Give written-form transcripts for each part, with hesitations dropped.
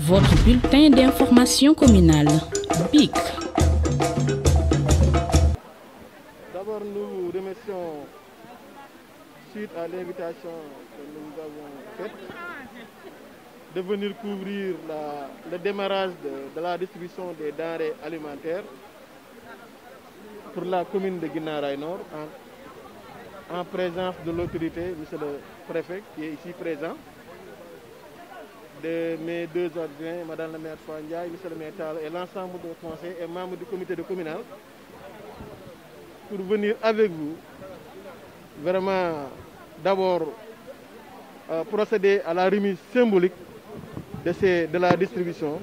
Votre bulletin d'information communale, BIC. D'abord, nous remercions, suite à l'invitation que nous avons faite, de venir couvrir le démarrage de la distribution des denrées alimentaires pour la commune de Guinaw Rails Nord, en présence de l'autorité, monsieur le préfet, qui est ici présent, de mes deux adjoints, madame la maire Fandiaï, monsieur le maire Tal, et l'ensemble du conseil et membres du comité de communal, pour venir avec vous, vraiment, d'abord, procéder à la remise symbolique de la distribution,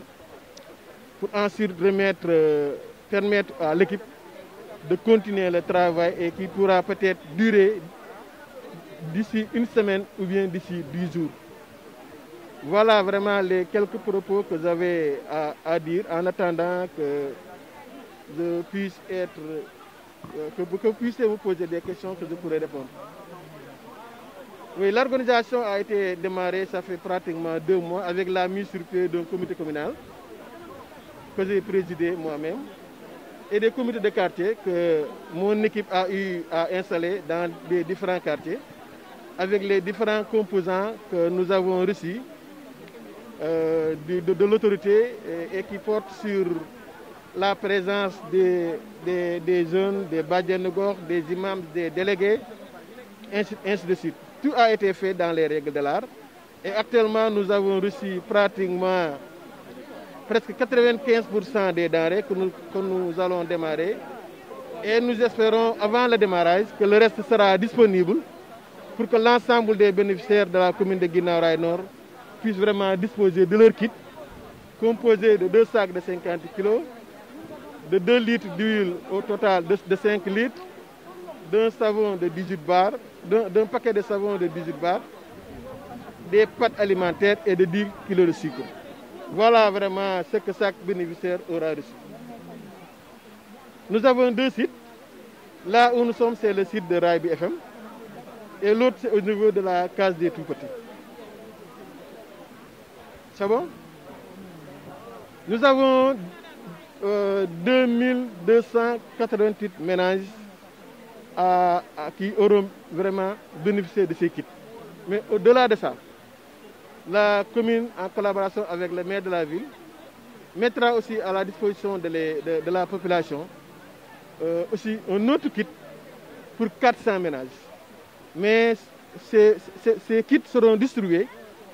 pour ensuite permettre à l'équipe de continuer le travail et qui pourra peut-être durer d'ici une semaine ou bien d'ici 10 jours. Voilà vraiment les quelques propos que j'avais à dire en attendant que je puisse que vous puissiez vous poser des questions que je pourrai répondre. Oui, l'organisation a été démarrée, ça fait pratiquement 2 mois, avec la mise sur pied d'un comité communal que j'ai présidé moi-même et des comités de quartier que mon équipe a eu à installer dans les différents quartiers avec les différents composants que nous avons reçus de l'autorité et qui portent sur la présence des jeunes, des badianes de gox, des imams, des délégués, ainsi de suite. Tout a été fait dans les règles de l'art. Et actuellement, nous avons reçu pratiquement presque 95% des denrées que nous allons démarrer. Et nous espérons, avant le démarrage, que le reste sera disponible pour que l'ensemble des bénéficiaires de la commune de Guinaw Rails Nord puissent vraiment disposer de leur kit, composé de 2 sacs de 50 kg, de 2 litres d'huile au total de 5 litres, d'un savon de 18 bars, d'un paquet de savon de 18 bars, des pâtes alimentaires et de 10 kg de sucre. Voilà vraiment ce que chaque bénéficiaire aura reçu. Nous avons 2 sites. Là où nous sommes, c'est le site de Rail FM et l'autre, c'est au niveau de la case des tout-petits. C'est bon? Nous avons 2288 ménages qui auront vraiment bénéficié de ces kits. Mais au-delà de ça, la commune, en collaboration avec le maire de la ville, mettra aussi à la disposition de la population aussi un autre kit pour 400 ménages. Mais ces kits seront distribués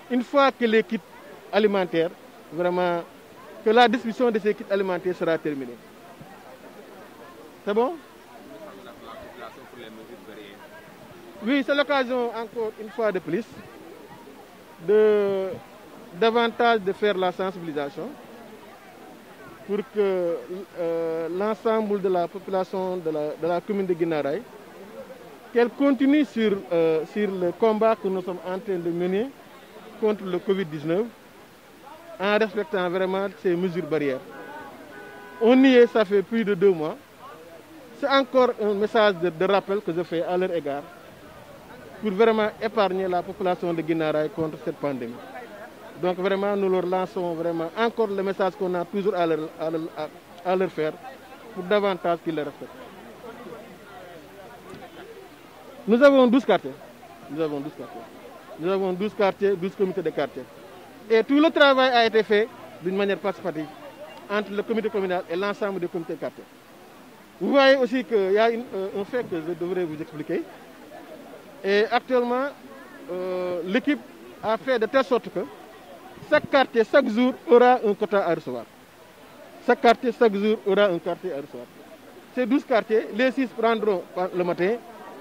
une fois que les kits alimentaires, vraiment, que la distribution de ces kits alimentaires sera terminée. C'est bon? Oui, c'est l'occasion, encore une fois de plus, davantage de faire la sensibilisation pour que l'ensemble de la population de la commune de Guinaw Rails, qu'elle continue sur le combat que nous sommes en train de mener contre le Covid-19 en respectant vraiment ces mesures barrières. On y est, ça fait plus de 2 mois. C'est encore un message de rappel que je fais à leur égard pour vraiment épargner la population de Guinaw Rails contre cette pandémie. Donc vraiment, nous leur lançons vraiment encore le message qu'on a toujours à leur faire pour davantage qu'ils le respectent. Nous avons 12 quartiers. Nous avons 12 quartiers, 12 comités de quartier. Et tout le travail a été fait d'une manière participative entre le comité communal et l'ensemble des comités de quartier. Vous voyez aussi qu'il y a un fait que je devrais vous expliquer. Et actuellement, l'équipe a fait de telle sorte que chaque quartier, chaque jour, aura un quota à recevoir. Chaque quartier, chaque jour, aura un quartier à recevoir. Ces 12 quartiers, les 6 prendront le matin,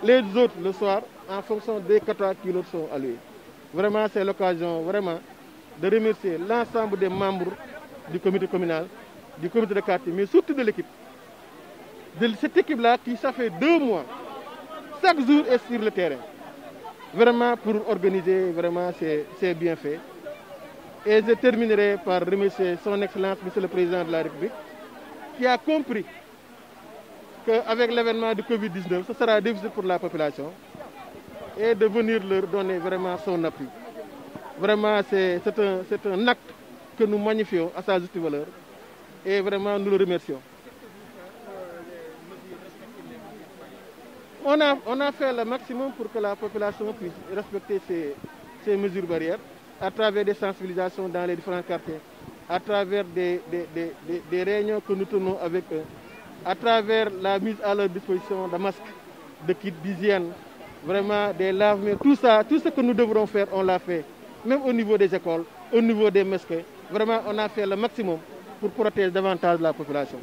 les autres le soir, en fonction des quotas qui leur sont alloués. Vraiment, c'est l'occasion vraiment de remercier l'ensemble des membres du comité communal, du comité de quartier, mais surtout de l'équipe. De cette équipe-là qui, ça fait 2 mois, chaque jour est sur le terrain. Vraiment, pour organiser, vraiment, c'est bien fait. Et je terminerai par remercier son Excellence, Monsieur le Président de la République, qui a compris qu'avec l'événement du Covid-19, ce sera difficile pour la population et de venir leur donner vraiment son appui. Vraiment, c'est un acte que nous magnifions à sa juste valeur et vraiment nous le remercions. On a fait le maximum pour que la population puisse respecter ces mesures barrières à travers des sensibilisations dans les différents quartiers, à travers des réunions que nous tenons avec eux, à travers la mise à leur disposition de masques, de kits d'hygiène, vraiment des lave-mains, tout ça, tout ce que nous devrons faire, on l'a fait. Même au niveau des écoles, au niveau des mosquées, vraiment on a fait le maximum pour protéger davantage la population.